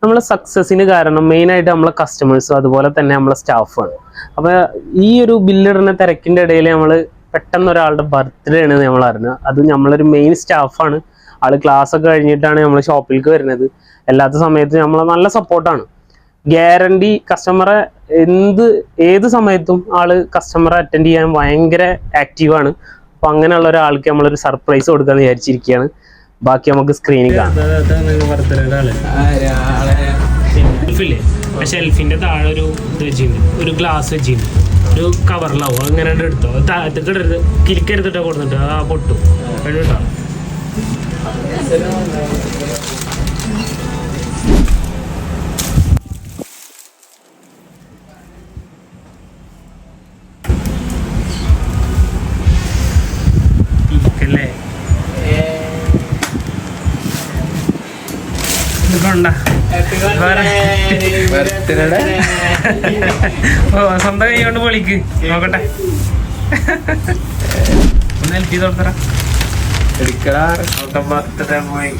നമ്മളെ സക്സസിന് കാരണം മെയിനായിട്ട് നമ്മളെ കസ്റ്റമേഴ്സും അതുപോലെ തന്നെ നമ്മളെ സ്റ്റാഫാണ്. അപ്പോൾ ഈ ഒരു ബില്ലിടുന്ന തിരക്കിൻ്റെ ഇടയിൽ നമ്മൾ പെട്ടെന്ന് ഒരാളുടെ ബർത്ത്ഡേ ആണ് നമ്മൾ അറിഞ്ഞത്. അത് നമ്മളൊരു മെയിൻ സ്റ്റാഫാണ്. ആൾ ക്ലാസ് ഒക്കെ കഴിഞ്ഞിട്ടാണ് നമ്മൾ ഷോപ്പിലേക്ക് വരുന്നത്. അല്ലാത്ത സമയത്ത് നമ്മൾ നല്ല സപ്പോർട്ടാണ്. ഗ്യാരണ്ടി കസ്റ്റമറെ ഏത് സമയത്തും ആള് കസ്റ്റമറെ അറ്റൻഡ് ചെയ്യാൻ ഭയങ്കര ആക്റ്റീവാണ്. അപ്പോൾ അങ്ങനെയുള്ള ഒരാൾക്ക് നമ്മളൊരു സർപ്രൈസ് കൊടുക്കാന്ന് വിചാരിച്ചിരിക്കുകയാണ്. ബാക്കി നമുക്ക് സ്ക്രീനിൽ കാണാം. ഷെൽഫിന്റെ താഴെ ഒരു ഇത് വെച്ചിട്ടുണ്ട്, ഒരു ഗ്ലാസ് വെച്ചിട്ടുണ്ട്, ഒരു കവറിലാവും. അങ്ങനെ എടുത്തോ, താഴത്തേക്ക് ഇടരുത്, കിരിക്കെടുത്തിട്ടോ കൊടുത്തിട്ട് ആ പൊട്ടും കേട്ടോ. സ്വന്തം കൈ കൊണ്ട് പൊളിക്ക് നോക്കട്ടെ. ഒന്ന് ഹെൽപ്പ് ചെയ്ത് കൊടുത്തറ. പോയി